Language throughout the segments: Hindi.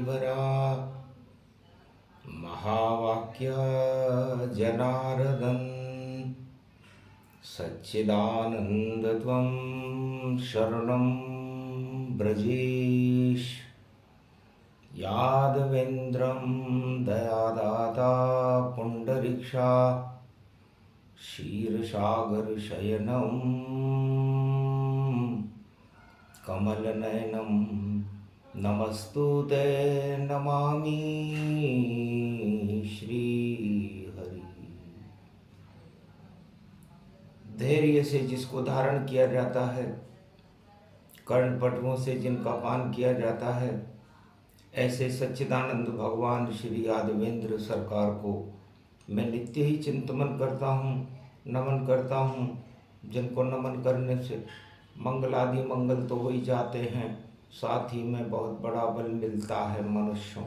भरा महावाक्य जनार्दन सच्चिदानंद त्वं शरणं ब्रजेश यादवेन्द्रं दयादाता पुंडरीक्षा क्षीरसागरशयनं कमलनयनं नमस्तुते नमामि श्रीहरि। धैर्य से जिसको धारण किया जाता है, कर्णपटुओं से जिनका पान किया जाता है, ऐसे सच्चिदानंद भगवान श्री यादवेंद्र सरकार को मैं नित्य ही चिंतन करता हूँ, नमन करता हूँ। जिनको नमन करने से मंगलादि मंगल तो हो ही जाते हैं, साथ ही में बहुत बड़ा बल मिलता है मनुष्यों।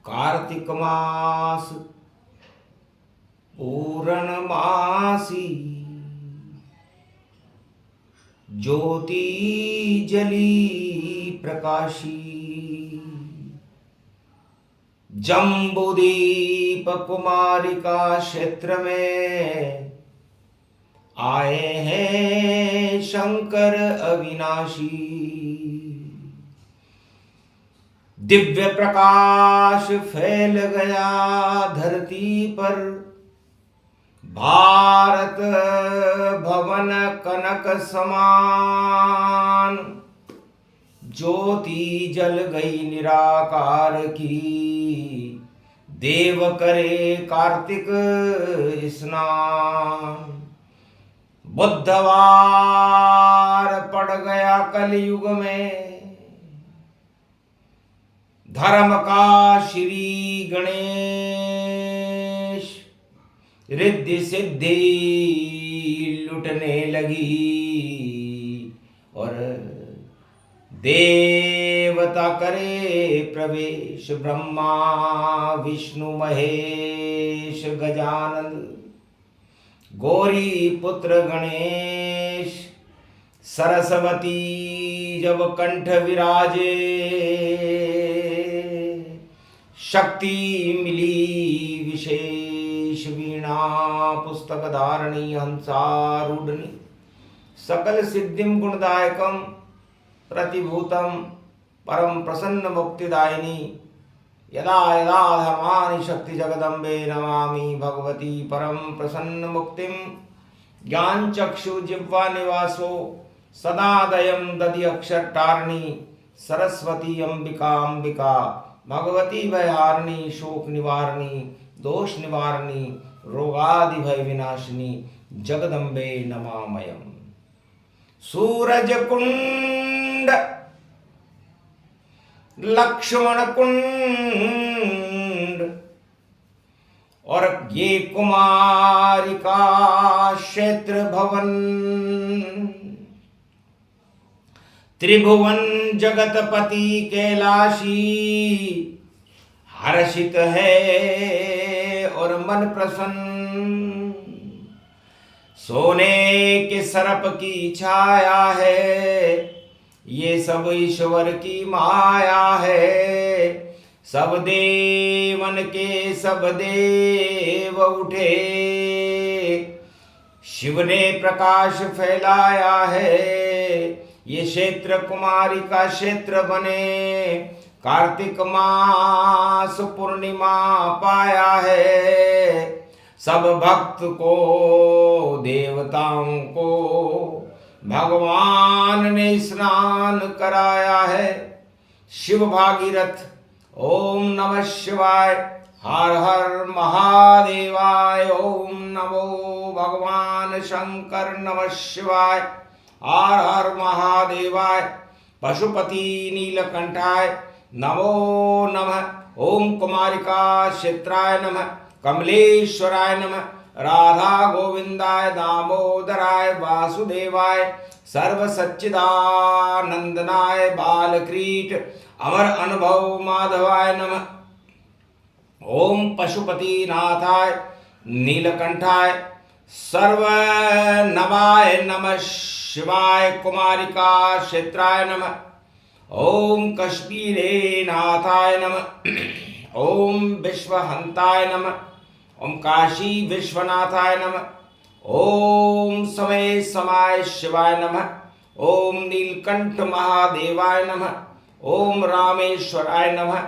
कार्तिक मास पूर्णमासी ज्योति जली प्रकाशी जम्बूदीप कुमारिका क्षेत्र में आए हैं शंकर अविनाशी। दिव्य प्रकाश फैल गया धरती पर, भारत भवन कनक समान ज्योति जल गई निराकार की। देव करे कार्तिक स्नान, बुधवार पड़ गया कलयुग में। धर्म का श्री गणेश रिद्धि सिद्धि लुटने लगी और देवता करे प्रवेश। ब्रह्मा विष्णु महेश गजानन गौरी पुत्र गणेश सरस्वती जब कंठ विराजे। शक्ति मिली विशेष वीणा पुस्तक धारणी हंसारूढ़नी सकल सिद्धिम गुणदायकम प्रतिभूतम परम प्रसन्न मुक्तिदायिनी। यदा यदा धर्मानि शक्ति जगदम्बे नमामि भगवती परम प्रसन्न मुक्तिम। ज्ञान चक्षु जिह्वा निवासो सदा दयम दधि अक्षर टारणी। सरस्वती अंबिका अंबिका भगवती भयहारिणी शोक निवारणी दोष निवारणी रोगादि भय विनाशिनी जगदम्बे नमामयम्। सूरज कुंड लक्ष्मण कुंड और ये कुमारिका क्षेत्र भवन त्रिभुवन जगतपति कैलाशी हर्षित है और मन प्रसन्न। सोने के सर्प की छाया है, ये सब ईश्वर की माया है। सब देवन के सब देव उठे, शिव ने प्रकाश फैलाया है। ये क्षेत्र कुमारी का क्षेत्र बने, कार्तिक मास पूर्णिमा पाया है। सब भक्त को देवताओं को भगवान ने स्नान कराया है। शिव भागीरथ ओम नमः शिवाय, हर हर महादेवाय। ओम नमो भगवान शंकर नमः शिवाय, हर हर महादेवाय। पशुपति नीलकंठाय नमो नमः। ओम कुमारिका क्षेत्राय नमः, कमलेश्वराय नमः, राधा गोविंदाय दामोदराय वासुदेवाय, सर्व सच्चिदानंदनाय बालक्रीट अमर अनुभव माधवाय नमः। ओम पशुपति नाथाय नीलकंठाय सर्व नवाय नमः शिवाय। कुमारिका क्षेत्राय नमः। ओम कश्मीरे नाथाय नमः। ओम विश्वहंताय नमः। ओम काशी विश्वनाथाय नमः। ओम समय समाय शिवाय नमः। ओम नीलकंठ महादेवाय नमः। ओम रामेश्वराय नमः।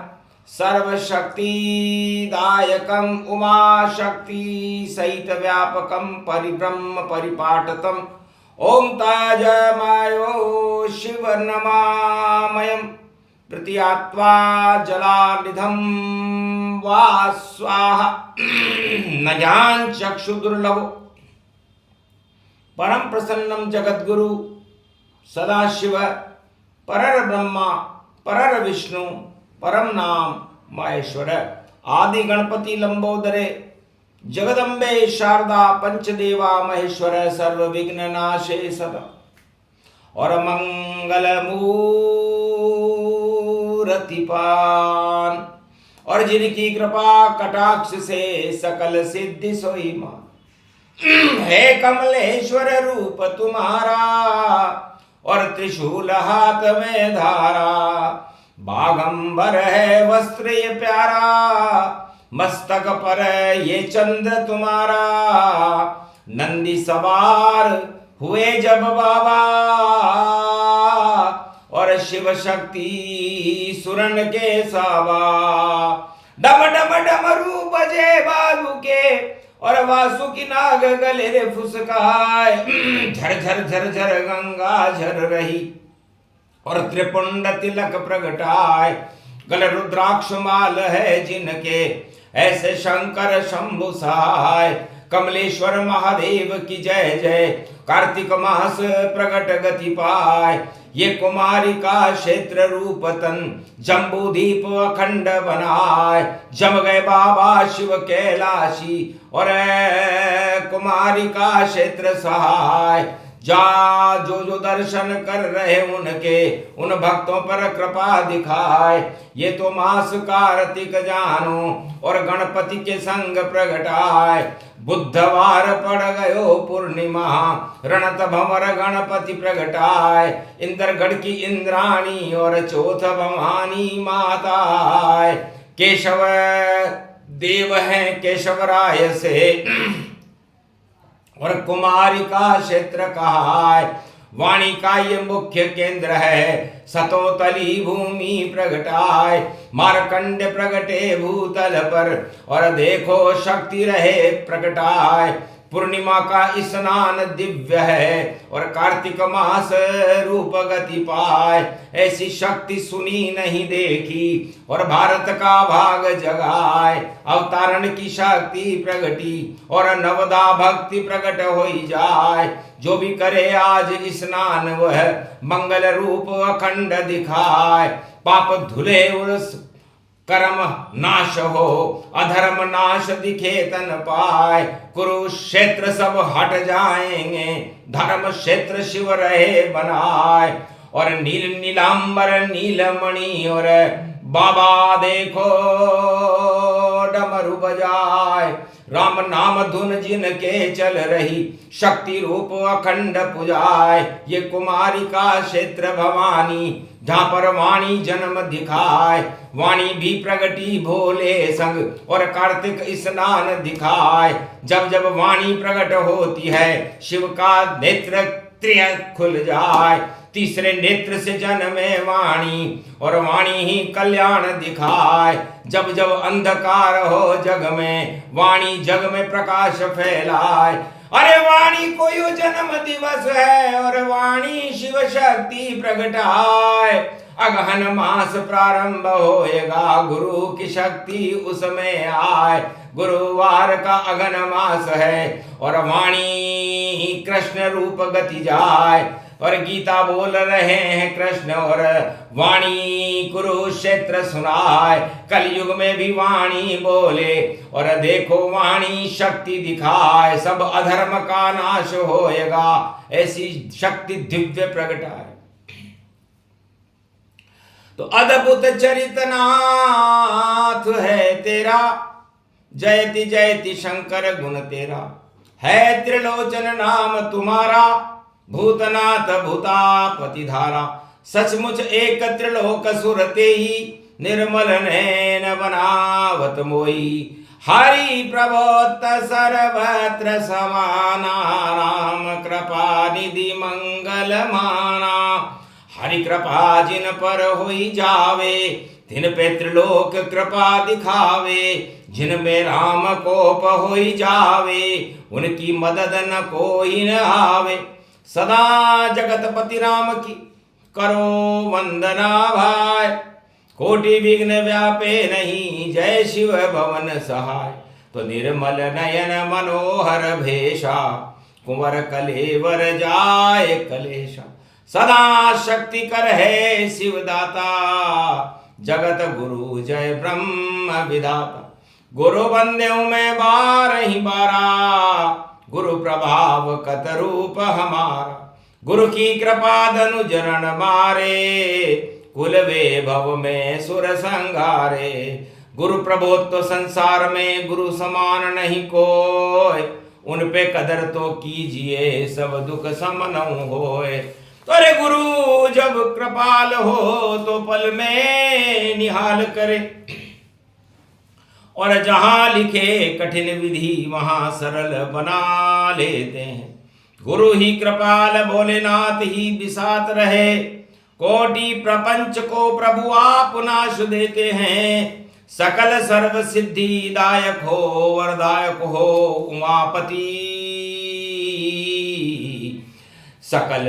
सर्वशक्तिदायकम उमाशक्ति सहित व्यापकम परिब्रह्म परिपाटतम ओम ताजमायो शिव नमामयम प्रत्यात्वा जलानिधम वा स्वाहा न जान चक्षु दुर्लभो परम प्रसन्नम जगद्गुरु सदाशिव परर ब्रह्मा परर विष्णु परम नाम महेश्वर आदि गणपति लंबोदरे जगदम्बे शारदा पंचदेवा महेश्वर सर्व विघ्न नाशे सदा और मंगल मूर्तिपान और जिनकी कृपा कटाक्ष से सकल सिद्धि सोई मान। हे कमलेश्वर रूप तुम्हारा और त्रिशूल हाथ में धारा बागंबर है वस्त्र ये प्यारा मस्तक पर ये चंद्र तुम्हारा नंदी सवार हुए जब बाबा और शिव शक्ति सुरन के सावा डम डम डमरू बजे बालू के और वासुकी नाग गले रे फुसकाए झर झर झर झर गंगा झर रही और त्रिपुंड तिलक प्रगटाए गल रुद्राक्ष माल है जिनके ऐसे शंकर शंभु सहाय कमलेश्वर महादेव की जय जय कार्तिक मास प्रगट गति पाए ये कुमारी का क्षेत्र रूप तन जम्बू दीप अखंड बनाए जम गए बाबा शिव कैलाशी और कुमारी का क्षेत्र सहाय जा जो दर्शन कर रहे उनके उन भक्तों पर कृपा दिखाए ये तो मास कार्तिक जानो और गणपति के संग प्रगटाए बुधवार पड़ गयो पूर्णिमा रणत भंवर गणपति प्रगटाए इंद्रगढ़ की इंद्राणी और चौथ भवानी माता केशव देव है केशवराय से और कुमारी का क्षेत्र कहा है वाणी का ये मुख्य केंद्र है सतोतली भूमि प्रगटाए मारकंड प्रगटे भूतल पर और देखो शक्ति रहे प्रगटाए पूर्णिमा का स्नान दिव्य है और कार्तिक मास रूप गति पाए ऐसी शक्ति सुनी नहीं देखी और भारत का भाग जगाए अवतारण की शक्ति प्रगटी और नवदा भक्ति प्रकट हो जाए जो भी करे आज स्नान वह मंगल रूप अखंड दिखाए पाप धुले उर्स कर्म नाश हो अधर्म नाश दिखे तन पाए कुरुक्षेत्र सब हट जाएंगे धर्म क्षेत्र शिव रहे बनाए और नील नीलांबर नीलमणि और बाबा देखो डमरू बजाए राम नाम धुन जिनके चल रही शक्ति रूप अखंड पुजाए ये कुमारी का क्षेत्र भवानी जहाँ पर वाणी जन्म दिखाए वाणी भी प्रगटी भोले संग और कार्तिक स्नान दिखाए जब जब वाणी प्रकट होती है शिव का नेत्र त्रिय खुल जाए तीसरे नेत्र से जन्मे वाणी और वाणी ही कल्याण दिखाए जब जब अंधकार हो जग में वाणी जग में प्रकाश फैलाए अरे वाणी को यो जन्म दिवस है और वाणी शिव शक्ति प्रगटाए अगहन मास प्रारंभ होएगा गुरु की शक्ति उसमें आए गुरुवार का अगन मास है और वाणी कृष्ण रूप गति जाए और गीता बोल रहे हैं कृष्ण और वाणी कुरुक्षेत्र सुनाए कलयुग में भी वाणी बोले और देखो वाणी शक्ति दिखाए सब अधर्म का नाश होएगा ऐसी शक्ति दिव्य प्रगटाए तो अद्भुत चरितनाथ है तेरा जयति जयति शंकर गुण तेरा है त्रिलोचन नाम तुम्हारा भूतनाथ भूतापति धारा सचमुच एक त्रिलोक सुरते ही निर्मल नैन बनावत मोई। हरि प्रभोत सर्वत्र समाना राम कृपा निधि मंगल माना। हरि कृपा जिन पर होई जावे तिन पे त्रिलोक कृपा दिखावे। जिन में राम कोप होई जावे उनकी मदद न कोई न आवे। सदा जगतपति राम की करो वंदना भाई। कोटि विघ्न व्यापे नहीं जय शिव भवन सहाय। तो निर्मल नयन मनोहर भेषा कुंवर कलेवर जाय कलेशा। सदा शक्ति कर है शिव दाता जगत गुरु जय ब्रह्म विधाता। गुरु बंदेव में 12 बारा गुरु प्रभाव कत रूप हमारा। गुरु की कृपा धनु जरण मारे कुल वैभव में सुर संघारे। गुरु प्रभुत्व संसार में गुरु समान नहीं कोय। उन पे कदर तो कीजिए सब दुख समनऊ होए। तो अरे गुरु जब कृपाल हो तो पल में निहाल करे। और जहां लिखे कठिन विधि वहां सरल बना लेते हैं। गुरु ही कृपाल भोलेनाथ ही बिसात रहे। कोटि प्रपंच को प्रभु आप नाश देते हैं। सकल सर्व सिद्धि दायक हो वरदायक हो उमापति। सकल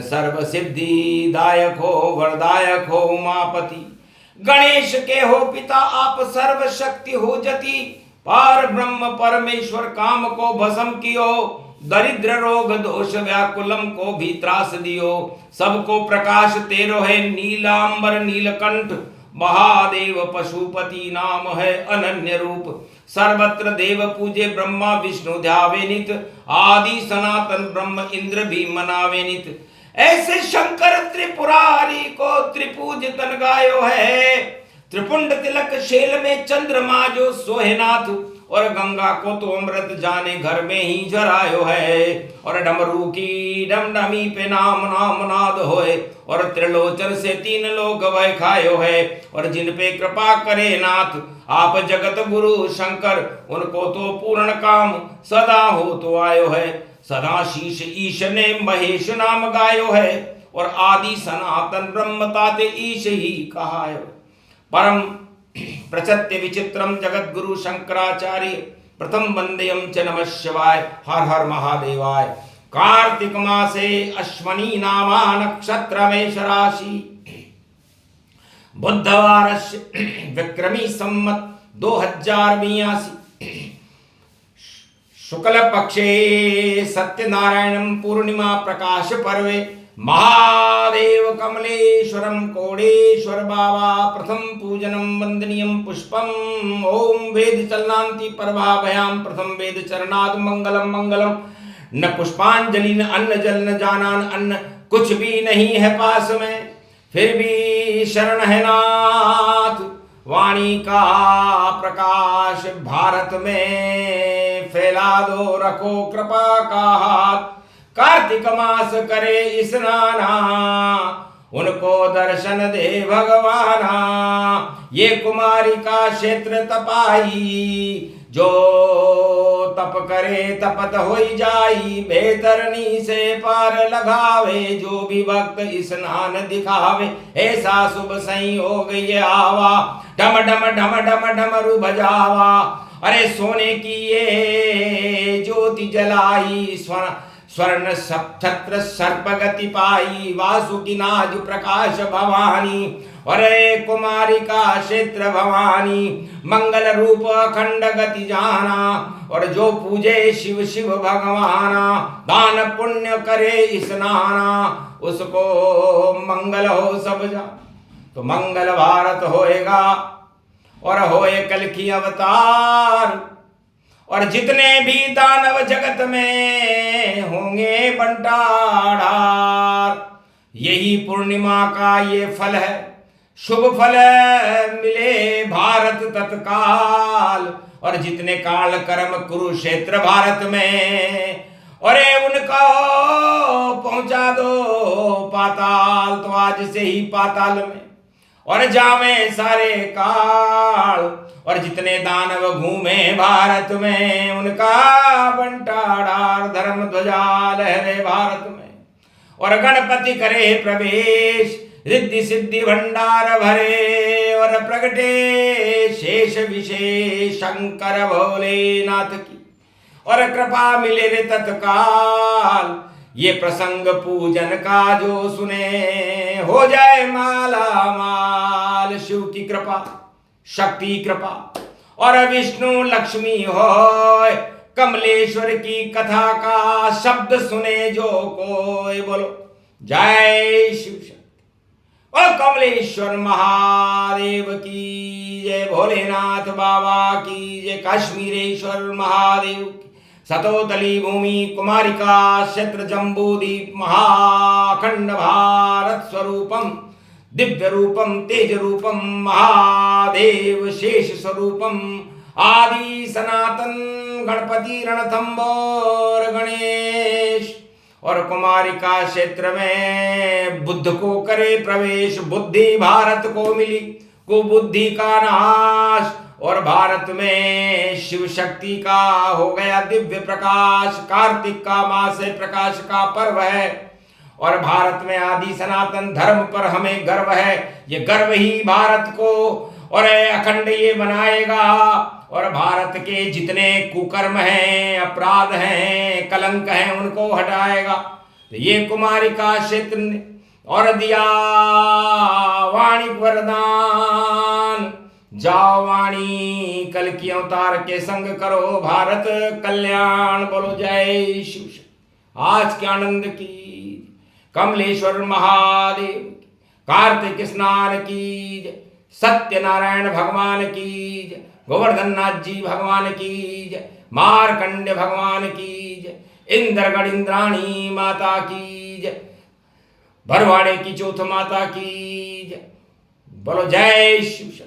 सर्व सिद्धि दायक हो वरदायक हो उमापति। गणेश के हो पिता आप सर्व शक्ति हो जति। पार ब्रह्म परमेश्वर काम को भस्म कियो। दरिद्र रोग दोष व्याकुलम को भी त्रास दियो। सबको प्रकाश तेरो है नीलांबर नीलकंठ। महादेव पशुपति नाम है अनन्य रूप। सर्वत्र देव पूजे ब्रह्मा विष्णु ध्यावे नित। आदि सनातन ब्रह्म इंद्र भी मनावे नित। ऐसे शंकर त्रिपुरारी को त्रिपूज तन गायो है। त्रिपुंड तिलक शेल में चंद्रमा जो सोहेनाथ। और गंगा को तो अमृत जाने घर में ही जरायो है। और डमरू की डमडमी पे नाम नाम नाद होए। और त्रिलोचन से 3 लोक वह खायो है। और जिन पे कृपा करे नाथ आप जगत गुरु शंकर। उनको तो पूर्ण काम सदा हो तो आयो है। सदा शीश ईश ने महेश नाम गायो है। और आदि सनातन ब्रह्म ताते ईश ही कहायो। परम प्रचत्य विचित्रम जगत गुरु शंकराचार्य प्रथम वंदेयम च नमः शिवाय। हर हर महादेवाय। कार्तिक मासे अश्वनी नामा नक्षत्र मेष राशि। बुधवार विक्रमी संमत 2082 शुक्ल पक्षे सत्यनारायणम पूर्णिमा प्रकाश पर्वे। महादेव कमलेश्वरम कोडेश्वर बाबा प्रथम पूजनम वंदनीयम पुष्पम। ओम वेद चलनांति परभाभयाम प्रथम वेद चरणाद मंगलम मंगलम। न पुष्पांजलि न अन्न जल न जानान अन्न कुछ भी नहीं है पास में। फिर भी शरण है नाथ वाणी का प्रकाश भारत में फैला दो। रखो कृपा का हाथ। कार्तिक मास करे स्नाना उनको दर्शन दे भगवाना। ये कुमारी का क्षेत्र तपाई जो तप करे तपत होई जाई। बेतरनी से पार लगावे जो भी भक्त स्नान दिखावे। ऐसा शुभ संयोग ये आवा डम डम डम डम डमरू बजावा। अरे सोने की ये ज्योति जलाई स्वर्ण छत्र सर्प गति पाई। वासुकी नाज प्रकाश भवानी। अरे कुमारी का क्षेत्र भवानी। मंगल रूप अखंड गति जाना। और जो पूजे शिव शिव भगवाना। दान पुण्य करे स्नाना उसको मंगल हो सब जा। तो मंगल भारत होएगा और होए कल की अवतार। और जितने भी दानव जगत में होंगे बंटाढ़ार। यही पूर्णिमा का ये फल है। शुभ फल मिले भारत तत्काल। और जितने काल कर्म कुरुक्षेत्र भारत में। और उनको पहुंचा दो पाताल, तो आज से ही पाताल में और जावे सारे काल। और जितने दानव घूमे भारत में, उनका बंटाढ़ार धर्म ध्वजा लहरे भारत में। और गणपति करे प्रवेश, रिद्धि सिद्धि भंडार भरे। और प्रगटे शेष विशेष शंकर भोलेनाथ की, और कृपा मिले रे तत्काल। ये प्रसंग पूजन का जो सुने, हो जाए माला माल। शिव की कृपा, शक्ति कृपा, और विष्णु लक्ष्मी होय। कमलेश्वर की कथा का शब्द सुने जो कोई, बोलो जय शिव शक्ति। और कमलेश्वर महादेव की जय, भोलेनाथ बाबा की जय, काश्मीरेश्वर महादेव की। सतोतली भूमि कुमारिका क्षेत्र जम्बूदीप महाखंड भारत स्वरूपम दिव्य रूपम तेज रूपम महादेव शेष स्वरूपम आदि सनातन गणपति रणथंबोर गणेश। और कुमारिका क्षेत्र में बुद्ध को करे प्रवेश, बुद्धि भारत को मिली कुबुद्धि का नाश। और भारत में शिव शक्ति का हो गया दिव्य प्रकाश। कार्तिक का मास है, प्रकाश का पर्व है। और भारत में आदि सनातन धर्म पर हमें गर्व है। ये गर्व ही भारत को और अखंड ये बनाएगा। और भारत के जितने कुकर्म हैं, अपराध हैं, कलंक हैं, उनको हटाएगा। तो ये कुमारिका क्षेत्र ने और दिया वाणी वरदान, जाओ वाणी कल की अवतार के संग करो भारत कल्याण। बोलो जय शिव। आज के आनंद की कमलेश्वर महादेव की, कार्तिक स्नान की जय, सत्यनारायण भगवान की जय, गोवर्धन नाथ जी भगवान की जय, मार्कंड भगवान की जय, इंद्रगढ़ इंद्राणी माता की जय, भरवाड़े की चौथ माता की जय। बोलो जय शिव।